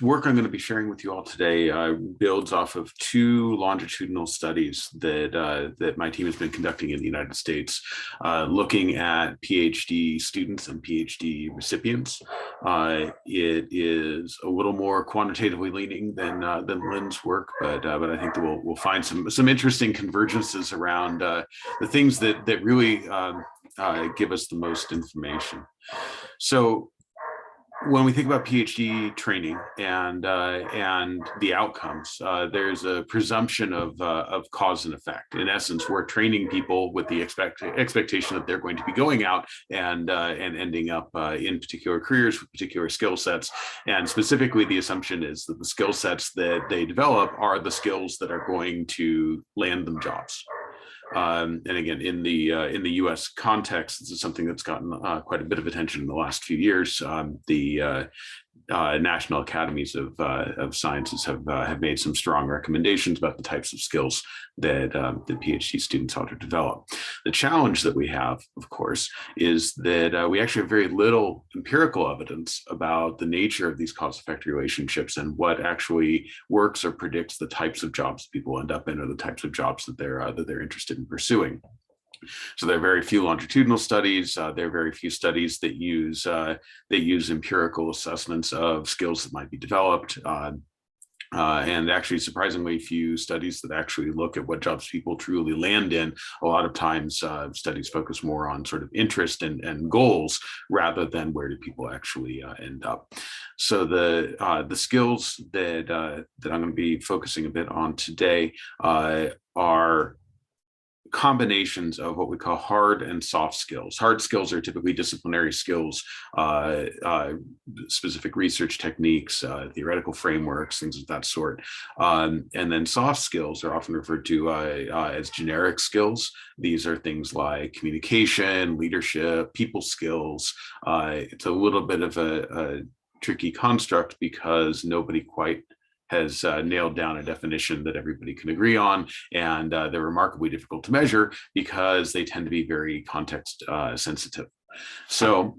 work I'm going to be sharing with you all today builds off of two longitudinal studies that my team has been conducting in the United States, looking at PhD students and PhD recipients. It is a little more quantitatively leaning than Lynn's work, but I think that we'll find some interesting convergences around the things that really give us the most information. So when we think about PhD training and the outcomes, there's a presumption of cause and effect. In essence, we're training people with the expectation that they're going to be going out and ending up in particular careers with particular skill sets. And specifically, the assumption is that the skill sets that they develop are the skills that are going to land them jobs. And again, in the U.S. context, this is something that's gotten quite a bit of attention in the last few years. The National Academies of Sciences have made some strong recommendations about the types of skills that the PhD students ought to develop. The challenge that we have, of course, is that we actually have very little empirical evidence about the nature of these cause-effect relationships and what actually works or predicts the types of jobs people end up in or the types of jobs that they're interested in pursuing. So there are very few longitudinal studies. There are very few studies that use empirical assessments of skills that might be developed. And actually surprisingly few studies that actually look at what jobs people truly land in. A lot of times studies focus more on sort of interest and goals rather than where do people actually end up. So the skills that I'm going to be focusing a bit on today are combinations of what we call hard and soft skills. Hard skills are typically disciplinary skills, specific research techniques, theoretical frameworks, things of that sort. And then soft skills are often referred to as generic skills. These are things like communication, leadership, people skills. It's a little bit of a tricky construct because nobody quite has nailed down a definition that everybody can agree on, and they're remarkably difficult to measure because they tend to be very context sensitive. So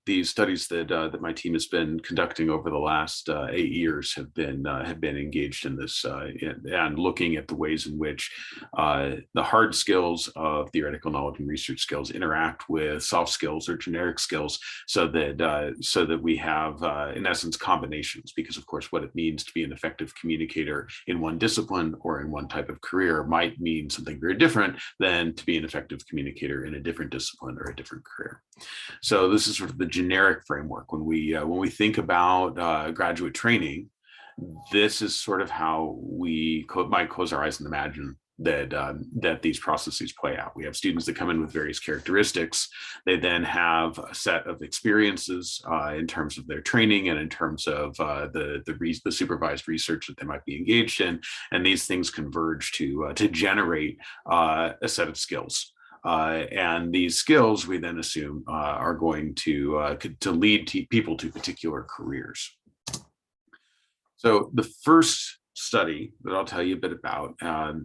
these studies that my team has been conducting over the last 8 years have been engaged in this and looking at the ways in which the hard skills of theoretical knowledge and research skills interact with soft skills or generic skills, so that we have in essence combinations. Because of course, what it means to be an effective communicator in one discipline or in one type of career might mean something very different than to be an effective communicator in a different discipline or a different career. So this is sort of the generic framework. When we think about graduate training, this is sort of how we might close our eyes and imagine that these processes play out. We have students that come in with various characteristics. They then have a set of experiences in terms of their training and in terms of the supervised research that they might be engaged in, and these things converge to generate a set of skills. And these skills we then assume are going to lead people to particular careers. So the first study that I'll tell you a bit about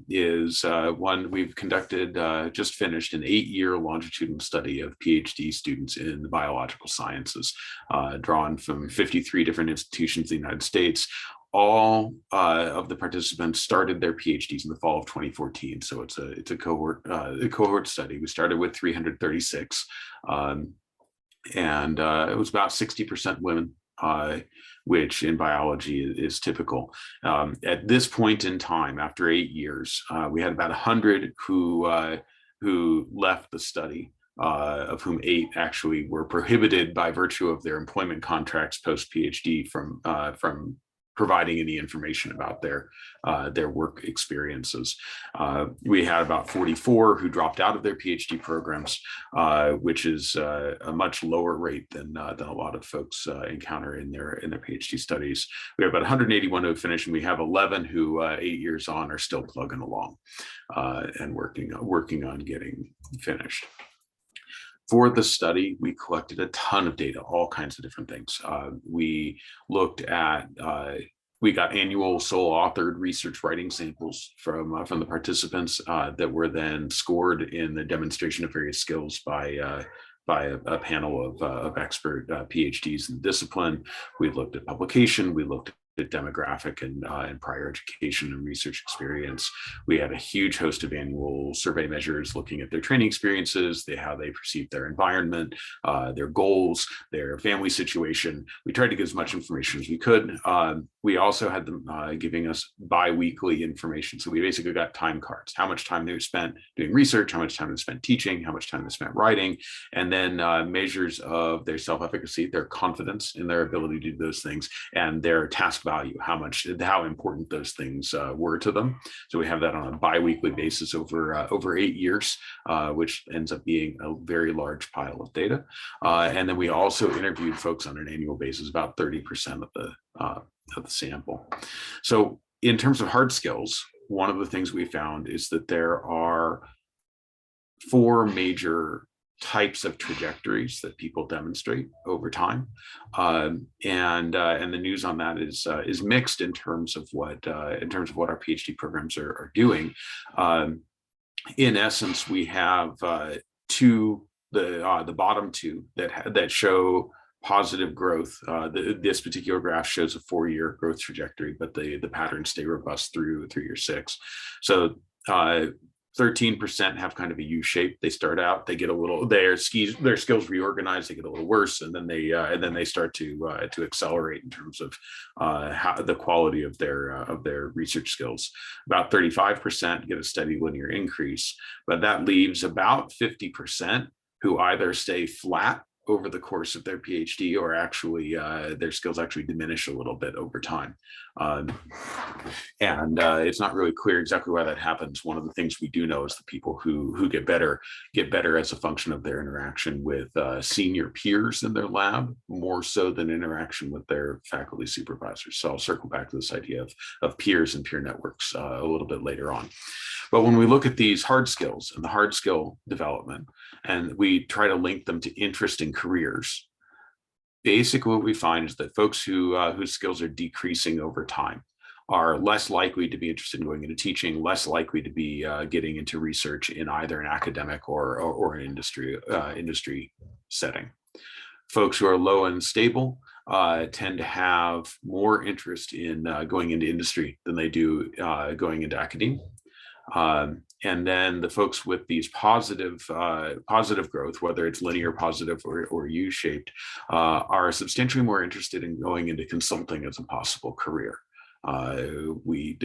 is one we've conducted, just finished an 8-year longitudinal study of PhD students in the biological sciences, drawn from 53 different institutions in the United States. All of the participants started their PhDs in the fall of 2014. So it's a cohort study. We started with 336, and it was about 60% women, which in biology is typical. At this point in time, after 8 years, we had about 100 who left the study. Of whom 8 actually were prohibited by virtue of their employment contracts post-PhD from providing any information about their work experiences. We had about 44 who dropped out of their PhD programs, which is a much lower rate than a lot of folks encounter in their PhD studies. We have about 181 who finished, and we have 11 who 8 years on are still plugging along and working on getting finished. For the study, we collected a ton of data, all kinds of different things. We looked at, we got annual sole authored research writing samples from the participants that were then scored in the demonstration of various skills by by a panel of expert PhDs in the discipline. We looked at publication, we looked at demographic and prior education and research experience. We had a huge host of annual survey measures looking at their training experiences, how they perceive their environment, their goals, their family situation. We tried to get as much information as we could. We also had them giving us bi-weekly information. So we basically got time cards, how much time they spent doing research, how much time they spent teaching, how much time they spent writing, and then measures of their self-efficacy, their confidence in their ability to do those things, and their task value, how important those things were to them. So we have that on a bi-weekly basis over 8 years, which ends up being a very large pile of data. And then we also interviewed folks on an annual basis, about 30% of the sample. So in terms of hard skills, one of the things we found is that there are 4 major types of trajectories that people demonstrate over time, and the news on that is mixed in terms of what our PhD programs are doing. In essence, we have the bottom 2 that show positive growth. This particular graph shows a 4-year growth trajectory, but the patterns stay robust through year 6. So 13% have kind of a U shape. They start out, they get a little, their skills reorganize, they get a little worse, and then they start to accelerate in terms of how the quality of their research skills. About 35% get a steady linear increase, but that leaves about 50% who either stay flat over the course of their PhD, or actually their skills actually diminish a little bit over time. And it's not really clear exactly why that happens. One of the things we do know is the people who get better as a function of their interaction with senior peers in their lab, more so than interaction with their faculty supervisors. So I'll circle back to this idea of peers and peer networks a little bit later on. But when we look at these hard skills and the hard skill development, and we try to link them to interest in careers, basically what we find is that folks whose skills are decreasing over time are less likely to be interested in going into teaching, less likely to be getting into research in either an academic or an industry setting. Folks who are low and stable tend to have more interest in going into industry than they do going into academia. And then the folks with these positive growth, whether it's linear positive or U-shaped, are substantially more interested in going into consulting as a possible career. We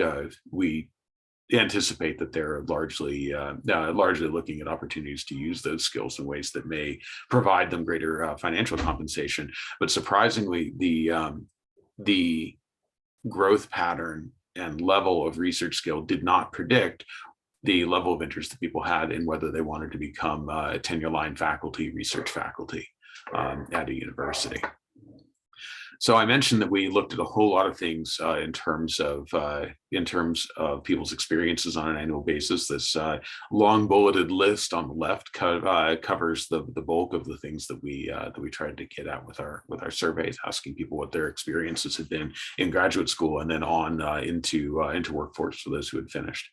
anticipate that they're largely looking at opportunities to use those skills in ways that may provide them greater financial compensation. But surprisingly, the growth pattern and level of research skill did not predict the level of interest that people had in whether they wanted to become tenure line faculty, research faculty at a university. So I mentioned that we looked at a whole lot of things in terms of people's experiences on an annual basis. This long bulleted list on the left covers the bulk of the things that we tried to get at with our surveys, asking people what their experiences had been in graduate school and then on into workforce for those who had finished.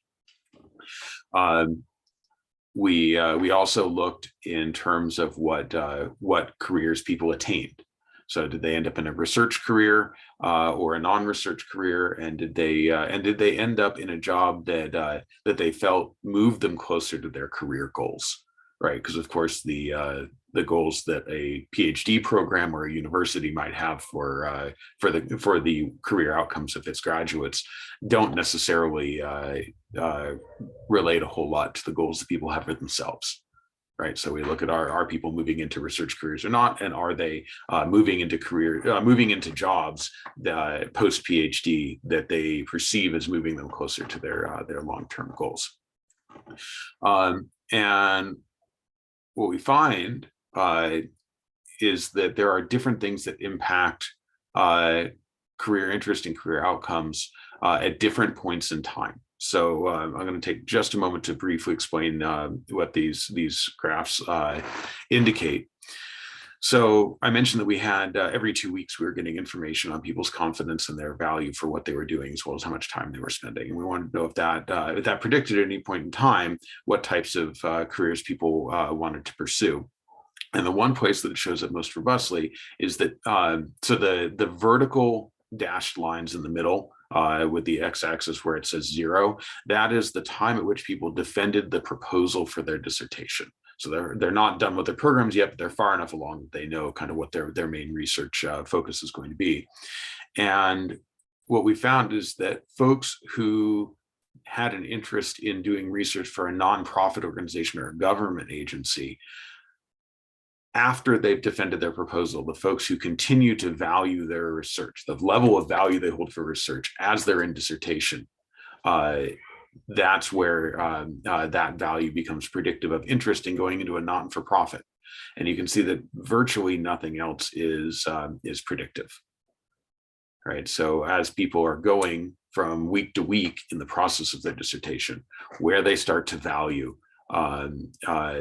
We also looked in terms of what careers people attained. So did they end up in a research career or a non-research career, and did they end up in a job that they felt moved them closer to their career goals, right? Because of course the goals that a PhD program or a university might have for the career outcomes of its graduates don't necessarily relate a whole lot to the goals that people have for themselves. Right, so we look at are people moving into research careers or not, and are they moving into jobs post PhD that they perceive as moving them closer to their long-term goals. And what we find is that there are different things that impact career interest and career outcomes at different points in time. So I'm going to take just a moment to briefly explain what these graphs indicate. So I mentioned that we had every 2 weeks we were getting information on people's confidence and their value for what they were doing, as well as how much time they were spending. And we wanted to know if that predicted at any point in time what types of careers people wanted to pursue. And the one place that it shows up most robustly is that, so the vertical dashed lines in the middle with the x-axis where it says 0, that is the time at which people defended the proposal for their dissertation. So they're not done with their programs yet, but they're far enough along that they know kind of what their main research focus is going to be. And what we found is that folks who had an interest in doing research for a nonprofit organization or a government agency, after they've defended their proposal, the folks who continue to value their research, the level of value they hold for research as they're in dissertation, that's where that value becomes predictive of interest in going into a not-for-profit. And you can see that virtually nothing else is predictive. Right. So as people are going from week to week in the process of their dissertation, where they start to value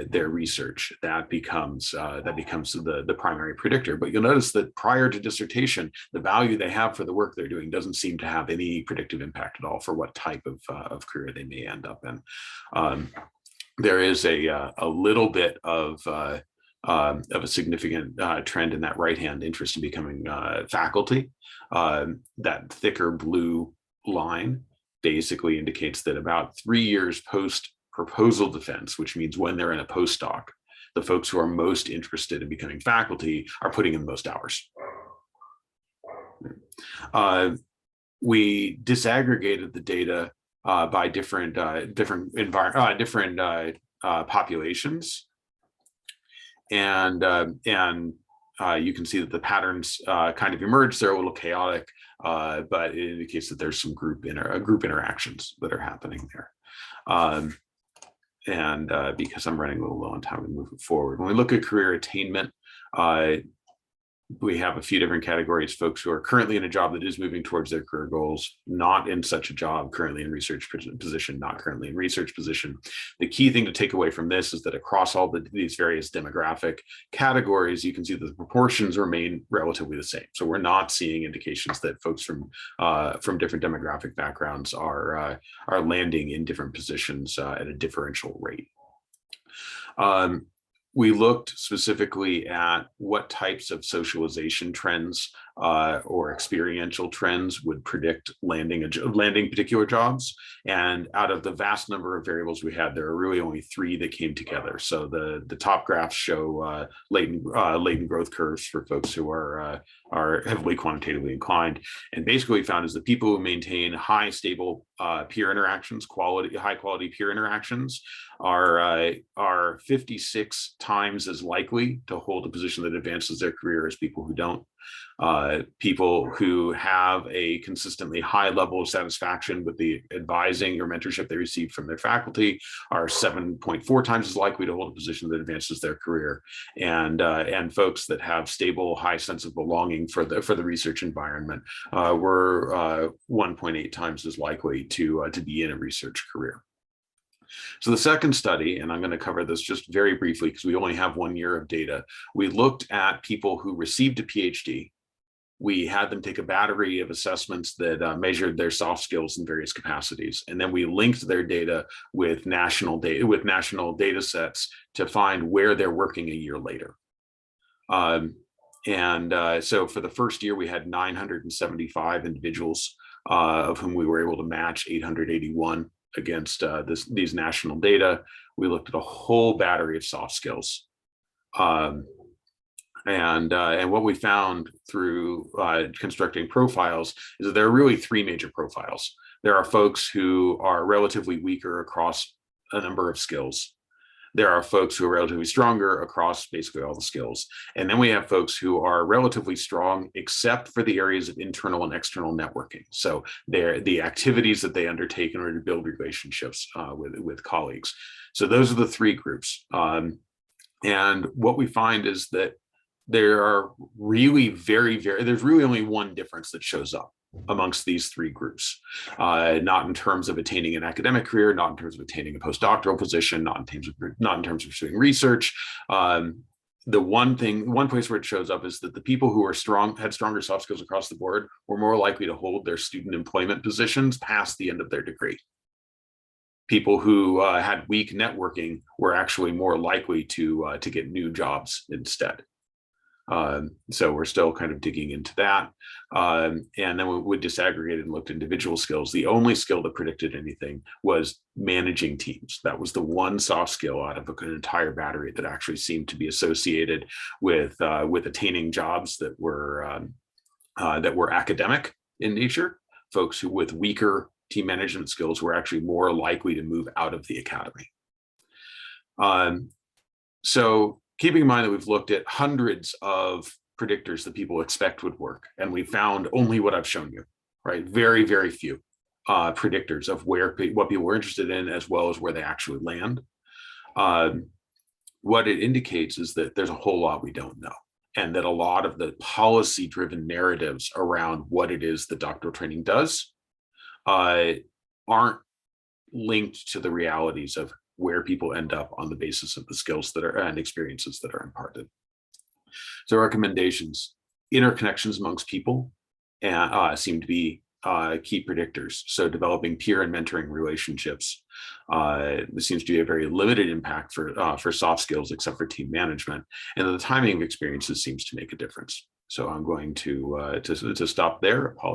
their research, that becomes the primary predictor. But you'll notice that prior to dissertation, the value they have for the work they're doing doesn't seem to have any predictive impact at all for what type of career they may end up in. There is a little bit of a significant trend in that right-hand interest in becoming faculty. That thicker blue line basically indicates that about 3 years post proposal defense, which means when they're in a postdoc, the folks who are most interested in becoming faculty are putting in the most hours. We disaggregated the data by different populations, and you can see that the patterns kind of emerge. They're a little chaotic, but it indicates that there's some group interactions that are happening there. And because I'm running a little low on time, we move it forward. When we look at career attainment, we have a few different categories: folks who are currently in a job that is moving towards their career goals, not in such a job, currently in research position, not currently in research position. The key thing to take away from this is that across all these various demographic categories, you can see that the proportions remain relatively the same. So we're not seeing indications that folks from different demographic backgrounds are landing in different positions at a differential rate. We looked specifically at what types of socialization trends or experiential trends would predict landing particular jobs. And out of the vast number of variables we had, there are really only 3 that came together. So the top graphs show latent growth curves for folks who are heavily quantitatively inclined. And basically what we found is that people who maintain high stable peer interactions, high quality peer interactions, are 56 times as likely to hold a position that advances their career as people who don't. People who have a consistently high level of satisfaction with the advising or mentorship they receive from their faculty are 7.4 times as likely to hold a position that advances their career. And folks that have stable, high sense of belonging for the research environment were 1.8 times as likely to be in a research career. So the second study, and I'm going to cover this just very briefly because we only have 1 year of data, we looked at people who received a PhD. We had them take a battery of assessments that measured their soft skills in various capacities, and then we linked their data with national data sets to find where they're working a year later. So for the first year, we had 975 individuals, of whom we were able to match 881 against these national data. We looked at a whole battery of soft skills. And what we found through constructing profiles is that there are really 3 major profiles. There are folks who are relatively weaker across a number of skills. There are folks who are relatively stronger across basically all the skills. And then we have folks who are relatively strong, except for the areas of internal and external networking. So they're the activities that they undertake in order to build relationships with colleagues. So those are the 3 groups. And what we find is that there are really there's really only one difference that shows up amongst these 3 groups, not in terms of attaining an academic career, not in terms of attaining a postdoctoral position, not in terms of pursuing research. The one place where it shows up is that the people who had stronger soft skills across the board were more likely to hold their student employment positions past the end of their degree. People who had weak networking were actually more likely to get new jobs instead. So we're still kind of digging into that. And then we disaggregated and looked at individual skills. The only skill that predicted anything was managing teams. That was the one soft skill out of an entire battery that actually seemed to be associated with attaining jobs that were academic in nature. Folks who with weaker team management skills were actually more likely to move out of the academy. So keeping in mind that we've looked at hundreds of predictors that people expect would work, and we found only what I've shown you, right? Very, very few predictors of what people were interested in, as well as where they actually land. What it indicates is that there's a whole lot we don't know, and that a lot of the policy-driven narratives around what it is that doctoral training does aren't linked to the realities of where people end up on the basis of the skills that are and experiences that are imparted. So recommendations: interconnections amongst people seem to be key predictors. So developing peer and mentoring relationships. This seems to be a very limited impact for soft skills, except for team management. And the timing of experiences seems to make a difference. So I'm going to stop there. Apologies.